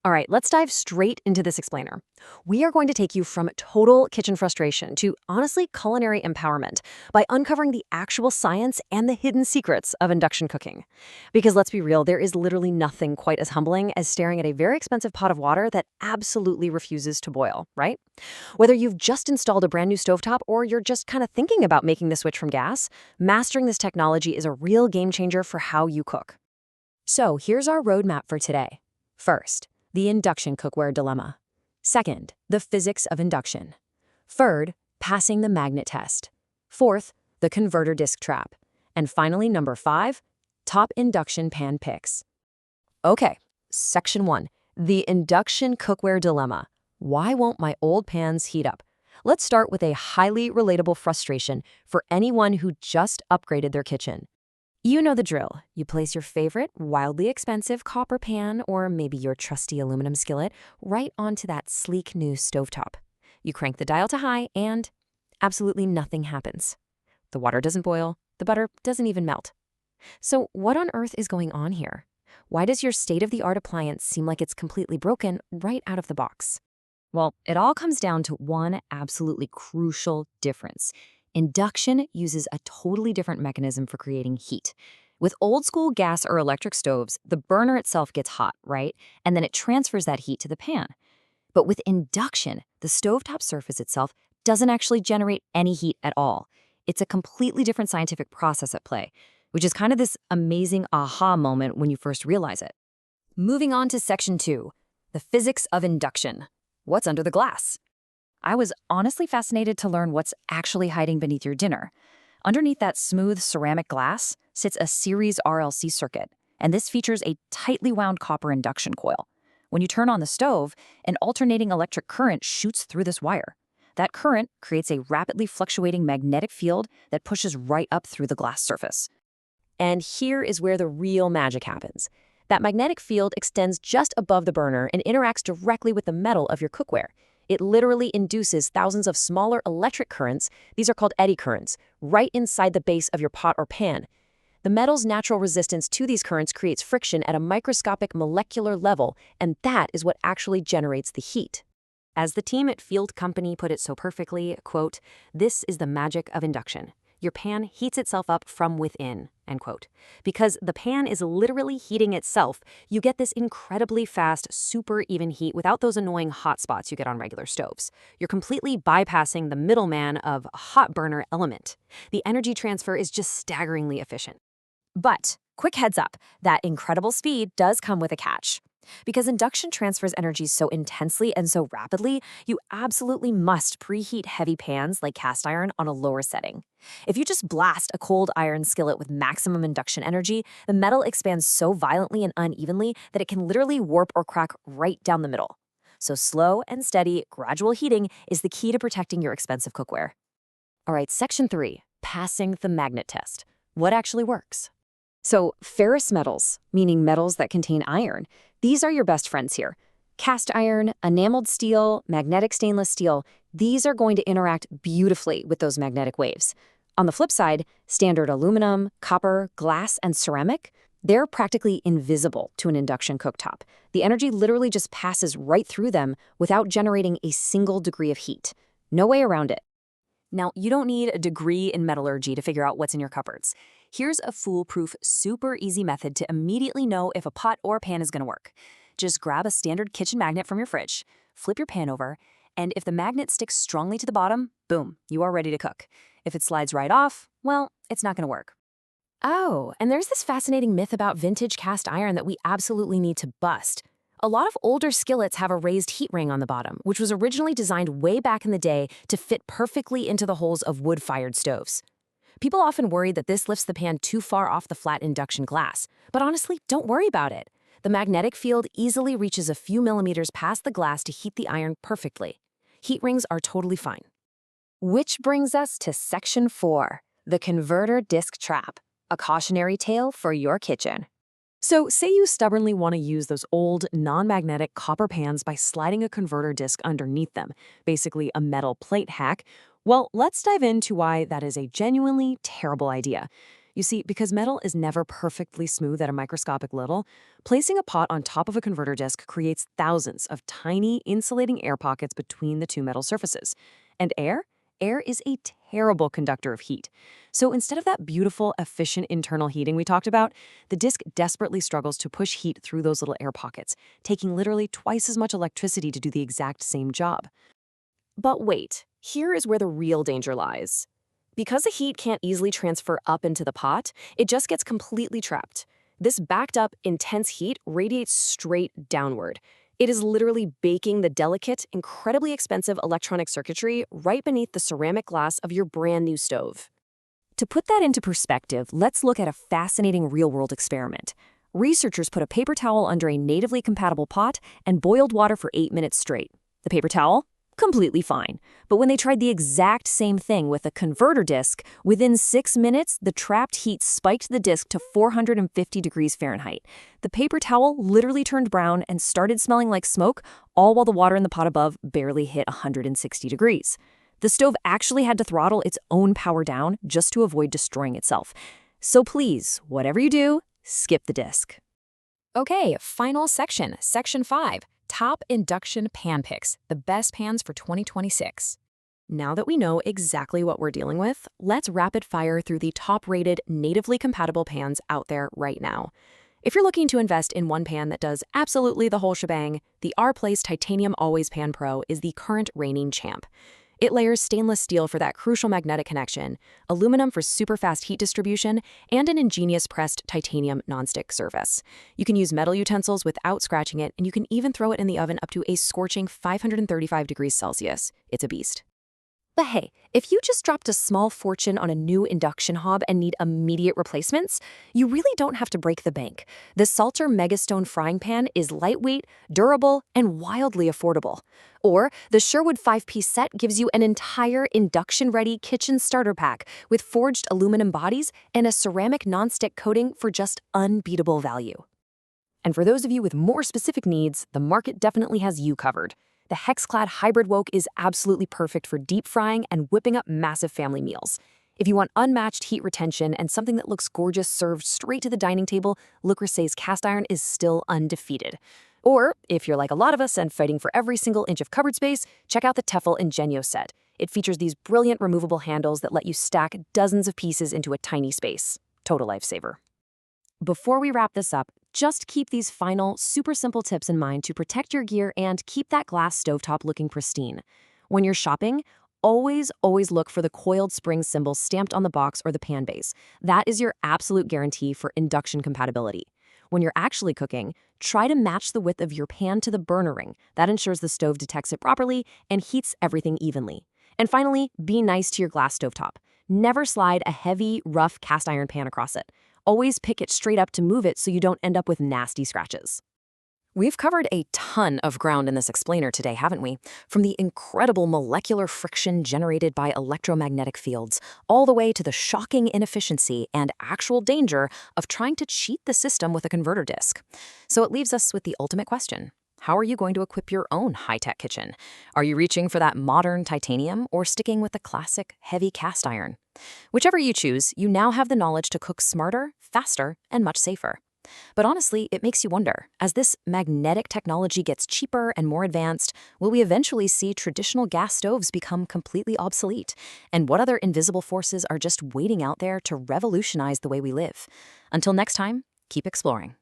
All right, let's dive straight into this explainer. We are going to take you from total kitchen frustration to honestly culinary empowerment by uncovering the actual science and the hidden secrets of induction cooking. Because let's be real, there is literally nothing quite as humbling as staring at a very expensive pot of water that absolutely refuses to boil, right? Whether you've just installed a brand new stovetop or you're just kind of thinking about making the switch from gas, mastering this technology is a real game changer for how you cook. So here's our roadmap for today. First, the induction cookware dilemma. Second, the physics of induction. Third, passing the magnet test. Fourth, the converter disc trap. And finally, number 5, top induction pan picks. Okay, section 1, the induction cookware dilemma. Why won't my old pans heat up? Let's start with a highly relatable frustration for anyone who just upgraded their kitchen. You know the drill. You place your favorite, wildly expensive copper pan or maybe your trusty aluminum skillet right onto that sleek new stovetop. You crank the dial to high and absolutely nothing happens. The water doesn't boil, the butter doesn't even melt. So what on earth is going on here? Why does your state-of-the-art appliance seem like it's completely broken right out of the box? Well, it all comes down to one absolutely crucial difference. Induction uses a totally different mechanism for creating heat. With old school gas or electric stoves, the burner itself gets hot, right? And then it transfers that heat to the pan. But with induction, the stovetop surface itself doesn't actually generate any heat at all. It's a completely different scientific process at play, which is kind of this amazing aha moment when you first realize it. Moving on to section 2, the physics of induction. What's under the glass? I was honestly fascinated to learn what's actually hiding beneath your dinner. Underneath that smooth ceramic glass sits a series RLC circuit, and this features a tightly wound copper induction coil. When you turn on the stove, an alternating electric current shoots through this wire. That current creates a rapidly fluctuating magnetic field that pushes right up through the glass surface. And here is where the real magic happens. That magnetic field extends just above the burner and interacts directly with the metal of your cookware. It literally induces thousands of smaller electric currents, these are called eddy currents, right inside the base of your pot or pan. The metal's natural resistance to these currents creates friction at a microscopic molecular level, and that is what actually generates the heat. As the team at Field Company put it so perfectly, quote, "This is the magic of induction. Your pan heats itself up from within," end quote. Because the pan is literally heating itself, you get this incredibly fast, super even heat without those annoying hot spots you get on regular stoves. You're completely bypassing the middleman of a hot burner element. The energy transfer is just staggeringly efficient. But, quick heads up, that incredible speed does come with a catch. Because induction transfers energy so intensely and so rapidly, you absolutely must preheat heavy pans like cast iron on a lower setting. If you just blast a cold iron skillet with maximum induction energy, the metal expands so violently and unevenly that it can literally warp or crack right down the middle. So slow and steady, gradual heating is the key to protecting your expensive cookware. All right, section 3, passing the magnet test. What actually works? So ferrous metals, meaning metals that contain iron, these are your best friends here. Cast iron, enameled steel, magnetic stainless steel, these are going to interact beautifully with those magnetic waves. On the flip side, standard aluminum, copper, glass, and ceramic, they're practically invisible to an induction cooktop. The energy literally just passes right through them without generating a single degree of heat. No way around it. Now, you don't need a degree in metallurgy to figure out what's in your cupboards. Here's a foolproof, super easy method to immediately know if a pot or pan is going to work. Just grab a standard kitchen magnet from your fridge, flip your pan over, and if the magnet sticks strongly to the bottom, boom, you are ready to cook. If it slides right off, well, it's not going to work. Oh, and there's this fascinating myth about vintage cast iron that we absolutely need to bust. A lot of older skillets have a raised heat ring on the bottom, which was originally designed way back in the day to fit perfectly into the holes of wood-fired stoves. People often worry that this lifts the pan too far off the flat induction glass, but honestly, don't worry about it. The magnetic field easily reaches a few millimeters past the glass to heat the iron perfectly. Heat rings are totally fine. Which brings us to section 4, the converter disc trap, a cautionary tale for your kitchen. So say you stubbornly want to use those old, non-magnetic copper pans by sliding a converter disc underneath them, basically a metal plate hack. Well, let's dive into why that is a genuinely terrible idea. You see, because metal is never perfectly smooth at a microscopic level, placing a pot on top of a converter disc creates thousands of tiny insulating air pockets between the two metal surfaces. And air is a terrible conductor of heat. So instead of that beautiful, efficient internal heating we talked about, the disc desperately struggles to push heat through those little air pockets, taking literally twice as much electricity to do the exact same job. But wait, here is where the real danger lies. Because the heat can't easily transfer up into the pot, it just gets completely trapped. This backed up, intense heat radiates straight downward. It is literally baking the delicate, incredibly expensive electronic circuitry right beneath the ceramic glass of your brand new stove. To put that into perspective, let's look at a fascinating real-world experiment. Researchers put a paper towel under a natively compatible pot and boiled water for 8 minutes straight. The paper towel? Completely fine. But when they tried the exact same thing with a converter disc, within 6 minutes, the trapped heat spiked the disc to 450 degrees Fahrenheit. The paper towel literally turned brown and started smelling like smoke, all while the water in the pot above barely hit 160 degrees. The stove actually had to throttle its own power down just to avoid destroying itself. So please, whatever you do, skip the disc. Okay, final section, Section 5. Top induction pan picks, the best pans for 2026. Now that we know exactly what we're dealing with, let's rapid fire through the top-rated, natively compatible pans out there right now. If you're looking to invest in one pan that does absolutely the whole shebang, the Our-Place Titanium Always Pan Pro is the current reigning champ. It layers stainless steel for that crucial magnetic connection, aluminum for super fast heat distribution, and an ingenious pressed titanium nonstick surface. You can use metal utensils without scratching it, and you can even throw it in the oven up to a scorching 535 degrees Celsius. It's a beast. But hey, if you just dropped a small fortune on a new induction hob and need immediate replacements, you really don't have to break the bank. The Salter Megastone frying pan is lightweight, durable, and wildly affordable. Or the Sherwood 5-piece set gives you an entire induction-ready kitchen starter pack with forged aluminum bodies and a ceramic nonstick coating for just unbeatable value. And for those of you with more specific needs, the market definitely has you covered. The Hex-clad Hybrid Woke is absolutely perfect for deep frying and whipping up massive family meals. If you want unmatched heat retention and something that looks gorgeous served straight to the dining table, Le Creuset's cast iron is still undefeated. Or, if you're like a lot of us and fighting for every single inch of cupboard space, check out the Tefal Ingenio set. It features these brilliant removable handles that let you stack dozens of pieces into a tiny space. Total lifesaver. Before we wrap this up, just keep these final, super simple tips in mind to protect your gear and keep that glass stovetop looking pristine. When you're shopping, always look for the coiled spring symbol stamped on the box or the pan base. That is your absolute guarantee for induction compatibility. When you're actually cooking, try to match the width of your pan to the burner ring. That ensures the stove detects it properly and heats everything evenly. And finally, be nice to your glass stovetop. Never slide a heavy, rough cast iron pan across it. Always pick it straight up to move it so you don't end up with nasty scratches. We've covered a ton of ground in this explainer today, haven't we? From the incredible molecular friction generated by electromagnetic fields, all the way to the shocking inefficiency and actual danger of trying to cheat the system with a converter disc. So it leaves us with the ultimate question. How are you going to equip your own high-tech kitchen? Are you reaching for that modern titanium or sticking with the classic heavy cast iron? Whichever you choose, you now have the knowledge to cook smarter, faster, and much safer. But honestly, it makes you wonder, as this magnetic technology gets cheaper and more advanced, will we eventually see traditional gas stoves become completely obsolete? And what other invisible forces are just waiting out there to revolutionize the way we live? Until next time, keep exploring.